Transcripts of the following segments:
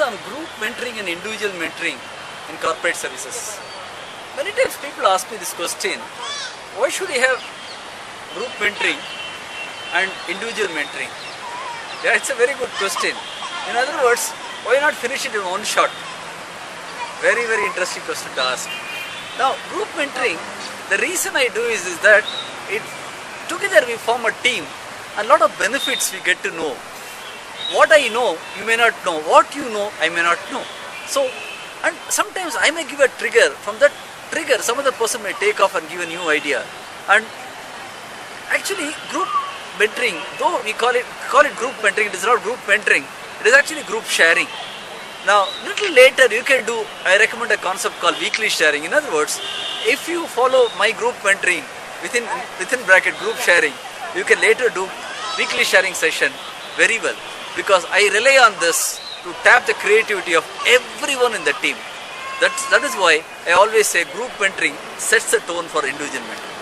on group mentoring and individual mentoring in corporate services. Many times people ask me this question, why should I have group mentoring and individual mentoring? Yeah, it's a very good question. In other words, why not finish it in one shot? Very, very interesting question to ask. Now, group mentoring, the reason I do is that together we form a team, and a lot of benefits we get to know. What I know, you may not know. What you know, I may not know. So, and sometimes I may give a trigger. From that trigger, some other person may take off and give a new idea. And actually, group mentoring, though we call it group mentoring, it is not group mentoring. It is actually group sharing. Now, little later you can do, I recommend a concept called weekly sharing. In other words, if you follow my group mentoring, within bracket group sharing, you can later do weekly sharing session very well. Because I rely on this to tap the creativity of everyone in the team. That is why I always say group mentoring sets the tone for individual mentoring.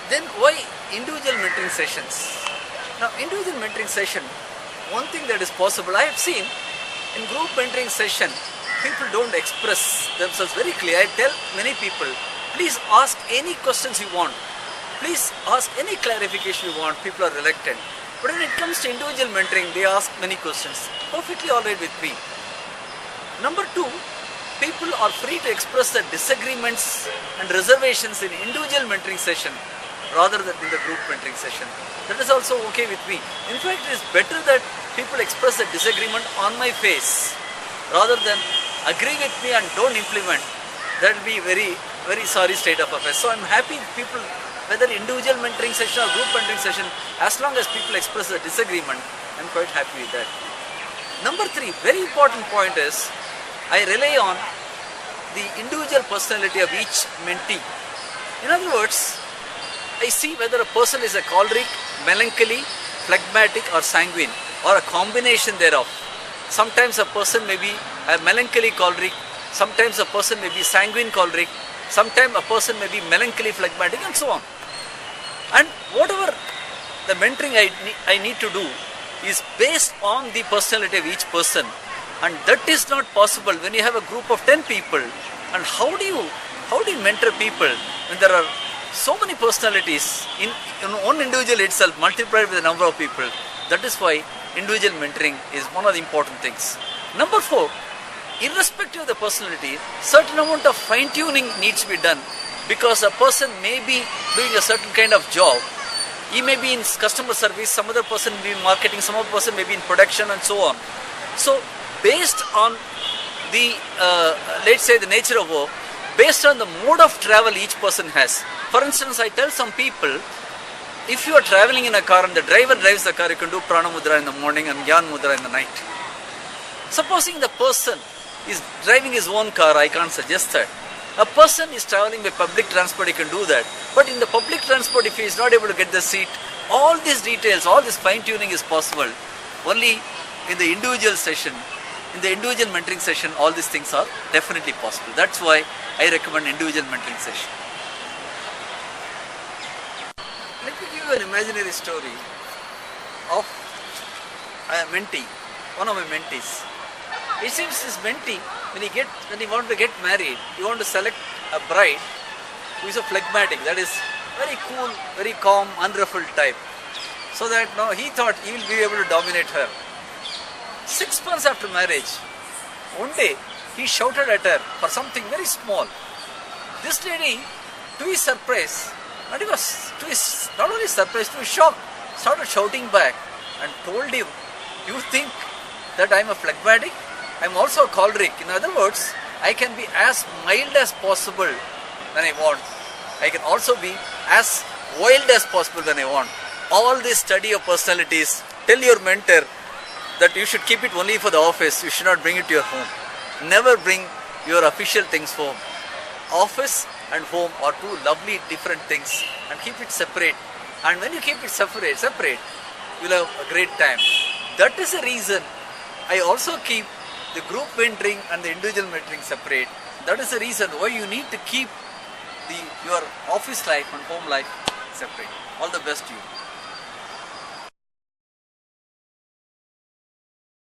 Then why individual mentoring sessions? Now, individual mentoring session, one thing that is possible, I have seen in group mentoring session, people don't express themselves very clearly. I tell many people, please ask any questions you want. Please ask any clarification you want. People are reluctant. But when it comes to individual mentoring, they ask many questions. Perfectly alright with me. Number two, people are free to express their disagreements and reservations in individual mentoring session rather than in the group mentoring session. That is also okay with me. In fact, it is better that people express their disagreement on my face rather than agree with me and don't implement. That will be very, very sorry state of affairs. So I am happy if people, whether individual mentoring session or group mentoring session, as long as people express their disagreement, I am quite happy with that. Number three, very important point is, I rely on the individual personality of each mentee. In other words, I see whether a person is a choleric, melancholy, phlegmatic or sanguine, or a combination thereof. Sometimes a person may be a melancholy choleric, sometimes a person may be sanguine choleric, sometimes a person may be melancholy phlegmatic, and so on. And whatever the mentoring I need to do is based on the personality of each person, and that is not possible when you have a group of 10 people. And how do you mentor people when there are so many personalities in one individual itself multiplied with the number of people? That is why individual mentoring is one of the important things. Number four, irrespective of the personality, certain amount of fine-tuning needs to be done, because a person may be doing a certain kind of job. He may be in customer service, some other person may be in marketing, some other person may be in production, and so on. So based on the, let's say, the nature of work, based on the mode of travel each person has. For instance, I tell some people, if you are traveling in a car and the driver drives the car, you can do Prana Mudra in the morning and Gyan Mudra in the night. Supposing the person is driving his own car, I can't suggest that. A person is traveling by public transport, he can do that. But in the public transport, if he is not able to get the seat, all these details, all this fine-tuning is possible. Only in the individual session, in the individual mentoring session, all these things are definitely possible. That's why I recommend individual mentoring session. Let me give you an imaginary story of a mentee, one of my mentees. It seems this mentee, when he wants to get married, he wants to select a bride who is a phlegmatic, that is very cool, very calm, unruffled type. So that now he thought he will be able to dominate her. 6 months after marriage, one day he shouted at her for something very small. This lady, to his surprise, not only surprised, to his shock, started shouting back and told him, "You think that I am a phlegmatic? I am also a choleric. In other words, I can be as mild as possible when I want. I can also be as wild as possible when I want." All this study of personalities, tell your mentor that you should keep it only for the office, you should not bring it to your home. Never bring your official things home. Office and home are two lovely different things, and keep it separate. And when you keep it separate, you'll have a great time. That is the reason I also keep the group mentoring and the individual mentoring separate. That is the reason why you need to keep your office life and home life separate. All the best to you.